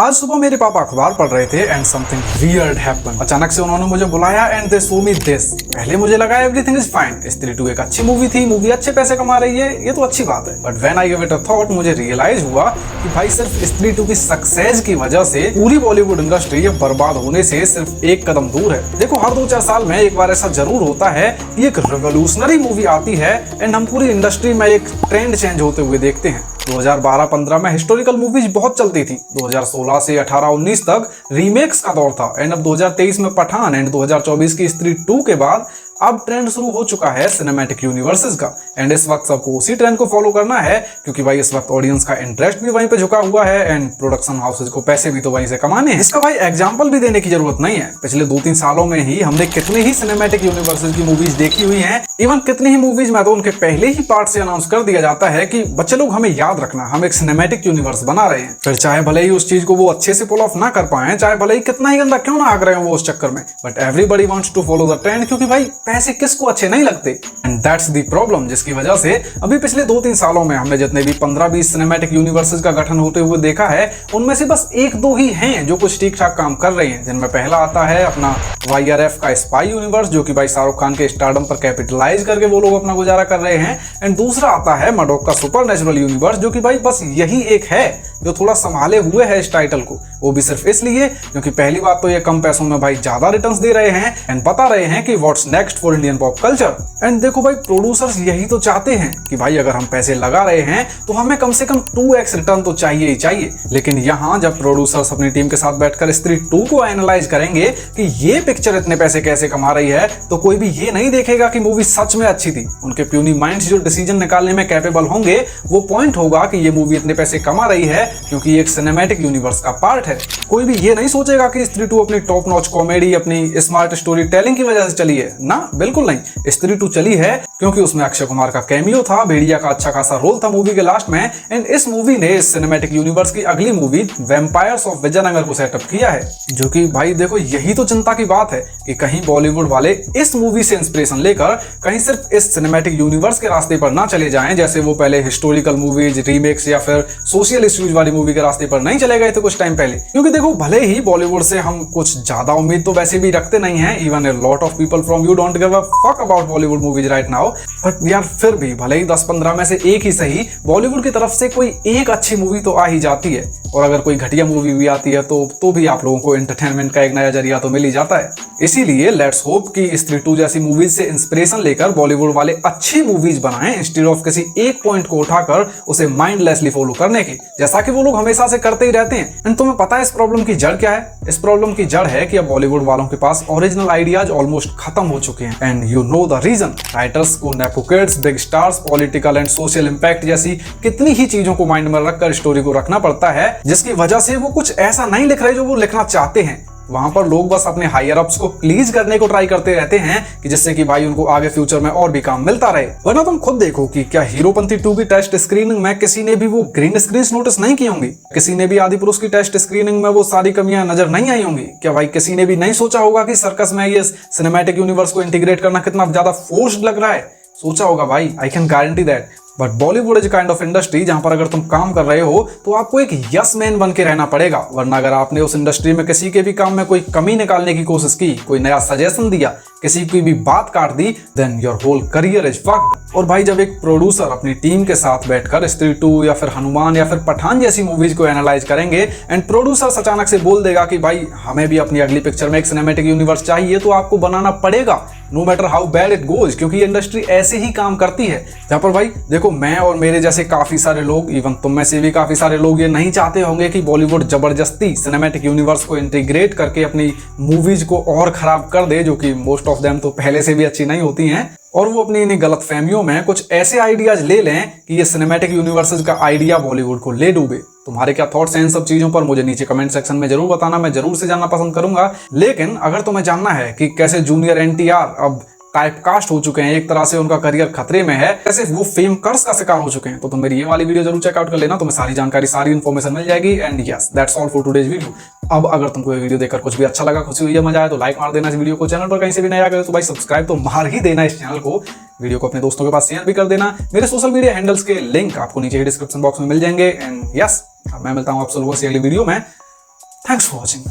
आज सुबह मेरे पापा अखबार पढ़ रहे थे एंड समथिंग वियर्ड हैपेंड। अचानक से उन्होंने मुझे बुलाया and they show me this. पहले मुझे लगा एवरीथिंग इज फाइन, स्त्री 2 एक अच्छी मूवी थी, मूवी अच्छे पैसे कमा रही है, ये तो अच्छी बात है। But when I give it a thought मुझे रियलाइज हुआ कि भाई सिर्फ स्त्री 2 की सक्सेस की वजह से पूरी बॉलीवुड इंडस्ट्री बर्बाद होने से सिर्फ एक कदम दूर है। देखो हर 2-4 साल में एक बार ऐसा जरूर होता है कि एक रेवोल्यूशनरी मूवी आती है एंड हम पूरी इंडस्ट्री में एक ट्रेंड चेंज होते हुए देखते हैं। 2012-15 में हिस्टोरिकल मूवीज बहुत चलती थी। 2016 से 18-19 तक रीमेक्स का दौर था एंड अब 2023 में पठान एंड 2024 की स्त्री 2 के बाद अब ट्रेंड शुरू हो चुका है सिनेमैटिक यूनिवर्सेस का। एंड इस वक्त सबको उसी ट्रेंड को फॉलो करना है क्योंकि भाई इस वक्त ऑडियंस का इंटरेस्ट भी वहीं पे झुका हुआ है एंड प्रोडक्शन हाउसेज को पैसे भी तो वहीं से कमाने हैं। इसका भाई एग्जांपल भी देने की जरूरत नहीं है। पिछले 2-3 सालों में ही हमने कितने ही सिनेमैटिक यूनिवर्सेस की मूवीज देखी हुई हैं। इवन कितनी ही मूवीज में तो उनके पहले ही पार्ट से अनाउंस कर दिया जाता है कि बच्चे लोग हमें याद रखना, हम एक सिनेमैटिक यूनिवर्स बना रहे हैं। फिर चाहे भले ही उस चीज को वो अच्छे से पुल ऑफ ना कर पाए, चाहे भले ही कितना ही गंदा क्यों ना आग रहे हो वो उस चक्कर में, but everybody wants to follow the trend क्योंकि भाई पैसे किसको अच्छे नहीं लगते। एंड दैट्स द प्रॉब्लम, जिसकी वजह से अभी पिछले 2-3 सालों में हमने जितने भी 15-20 सिनेमैटिक यूनिवर्सेस का गठन होते हुए देखा है, उनमें से बस 1-2 ही हैं जो कुछ ठीक ठाक काम कर रहे हैं। जिनमें पहला आता है अपना YRF का स्पाई यूनिवर्स, जो कि भाई शाहरुख खान के स्टारडम पर कैपिटलाइज करके वो लोग अपना गुजारा कर रहे हैं। एंड दूसरा आता है मडोक का सुपरनैचुरल यूनिवर्स, जो कि भाई बस यही एक है जो थोड़ा संभाले हुए है इस टाइटल को, वो भी सिर्फ इसलिए क्योंकि पहली बात तो ये कम पैसों में भाई ज्यादा रिटर्न्स दे रहे हैं एंड बता रहे हैं कि what's next for Indian pop culture. And देखो भाई प्रोड्यूसर्स यही तो चाहते हैं कि भाई अगर हम पैसे लगा रहे हैं तो हमें कम से कम 2x रिटर्न तो चाहिए ही चाहिए। लेकिन यहाँ जब प्रोड्यूसर्स अपनी टीम के साथ बैठकर स्त्री 2 को एनालाइज करेंगे कि ये पिक्चर इतने पैसे कैसे कमा रही है, तो कोई भी ये नहीं देखेगा कि मूवी सच में अच्छी थी। उनके प्यूनी माइंड्स जो डिसीजन निकालने में कैपेबल होंगे वो पॉइंट होगा कि ये मूवी इतने पैसे कमा रही है क्योंकि एक सिनेमैटिक यूनिवर्स का पार्ट है। कोई भी ये नहीं सोचेगा कि स्त्री 2 अपनी टॉप नॉच कॉमेडी, अपनी स्मार्ट स्टोरी टेलिंग की वजह से चली है ना, बिल्कुल नहीं। स्त्री 2 चली है क्योंकि उसमें अक्षय कुमार का कैमियो था, भेड़िया का अच्छा खासा रोल था मूवी के लास्ट में। एंड इस मूवी ने इस सिनेमैटिक यूनिवर्स की अगली मूवी वैम्पायर्स ऑफ विजयनगर को सेटअप किया है। जो कि भाई देखो यही तो चिंता की बात है कि कहीं बॉलीवुड वाले इस मूवी से इंस्पिरेशन लेकर कहीं सिर्फ इस सिनेमैटिक यूनिवर्स के रास्ते पर ना चले जाएं, जैसे वो पहले हिस्टोरिकल मूवीज, रीमेक्स या फिर सोशल इश्यूज वाली मूवी के रास्ते पर नहीं चले गए थे कुछ टाइम पहले। क्योंकि देखो भले ही बॉलीवुड से हम कुछ ज्यादा उम्मीद तो वैसे भी रखते नहीं है, even a lot of people from you don't give a fuck about Bollywood movies right now, but यार फिर भी भले ही 10-15 में से एक ही सही बॉलीवुड की तरफ से कोई एक अच्छी मूवी तो आ ही जाती है। और अगर कोई घटिया मूवी भी आती है तो भी आप लोगों को एंटरटेनमेंट का एक नया जरिया तो मिल ही जाता है। इसीलिए लेट्स होप कि स्त्री 2 जैसी मूवीज से इंस्पिरेशन लेकर बॉलीवुड वाले अच्छी मूवीज बनाएं इंस्टेड ऑफ किसी एक पॉइंट को उठाकर उसे माइंडलेसली फॉलो करने की, जैसा कि वो लोग हमेशा से करते ही रहते हैं। एंड तुम्हें पता है इस प्रॉब्लम की जड़ क्या है? इस प्रॉब्लम की जड़ है कि अब बॉलीवुड वालों के पास ओरिजिनल आइडियाज ऑलमोस्ट खत्म हो चुके हैं। And you know the reason, writers को nepo kids, big stars, political and social impact जैसी कितनी ही चीजों को माइंड में रखकर स्टोरी को रखना पड़ता है, जिसकी वजह से वो कुछ ऐसा नहीं लिख रहे जो वो लिखना चाहते हैं। वहां पर लोग बस अपने हायर अप्स को प्लीज करने को ट्राई करते रहते हैं कि जिससे कि भाई उनको आगे फ्यूचर में और भी काम मिलता रहे। वरना तुम खुद देखो कि क्या हीरोपंती 2 की टेस्ट स्क्रीनिंग में किसी ने भी वो ग्रीन स्क्रीन नोटिस नहीं की होंगी? किसी ने भी आदिपुरुष की टेस्ट स्क्रीनिंग में वो सारी कमियां नजर नहीं आई होंगी? क्या भाई किसी ने भी नहीं सोचा होगा कि सर्कस में ये सिनेमैटिक यूनिवर्स को इंटीग्रेट करना कितना ज्यादा फोर्स्ड लग रहा है? सोचा होगा भाई, I can guarantee that. But Bollywood is kind of industry जहां पर अगर तुम काम कर रहे हो तो आपको एक यस मैन बन के रहना पड़ेगा। वरना अगर आपने उस इंडस्ट्री में किसी के भी काम में कोई कमी निकालने की कोशिश की, कोई नया सजेशन दिया, किसी की भी बात काट दी, then your whole career is fucked. और भाई जब एक प्रोड्यूसर अपनी टीम के साथ बैठकर स्त्री 2 या फिर हनुमान या फिर पठान जैसी मूवीज को एनालाइज करेंगे एंड प्रोड्यूसर अचानक से बोल देगा कि भाई हमें भी अपनी अगली पिक्चर में एक सिनेमैटिक यूनिवर्स चाहिए, तो आपको बनाना पड़ेगा no matter how bad it goes, क्योंकि ये इंडस्ट्री ऐसे ही काम करती है। जहां पर भाई देखो मैं और मेरे जैसे काफी सारे लोग, इवन तुम में से भी काफी सारे लोग ये नहीं चाहते होंगे कि बॉलीवुड जबरदस्ती सिनेमैटिक यूनिवर्स को इंटीग्रेट करके अपनी मूवीज को और खराब कर दे, जो कि मोस्ट ऑफ देम तो पहले से भी अच्छी नहीं होती हैं, और वो अपनी इन्हीं गलत फहमियों में कुछ ऐसे आइडियाज ले लें कि ये सिनेमैटिक यूनिवर्सेस का आइडिया बॉलीवुड को ले डूबे। तुम्हारे क्या थॉट्स हैं इन सब चीजों पर मुझे नीचे कमेंट सेक्शन में जरूर बताना, मैं जरूर से जानना पसंद करूंगा। लेकिन अगर तुम्हें जानना है कि कैसे जूनियर NTR अब टाइपकास्ट हो चुके हैं, एक तरह से उनका करियर खतरे में है, कैसे वो फेम कर्स का शिकार हो चुके हैं, तो तुम मेरी ये वाली वीडियो जरूर चेकआउट कर लेना, तुम्हें सारी जानकारी, सारी इन्फॉर्मेशन मिल जाएगी। And yes, that's all for today's video. अब अगर तुमको ये वीडियो देखकर कुछ भी अच्छा लगा, खुशी हुई है, मजा आया, तो लाइक मार देना इस वीडियो को। चैनल पर कहीं से भी नया गए तो भाई सब्सक्राइब तो मार ही देना इस चैनल को। वीडियो को अपने दोस्तों के पास शेयर भी कर देना। मेरे सोशल मीडिया हैंडल्स के लिंक आपको नीचे डिस्क्रिप्शन बॉक्स में मिल जाएंगे। एंड यस, अब मैं मिलता हूँ आप लोगों से अगली वीडियो में। Thanks for watching.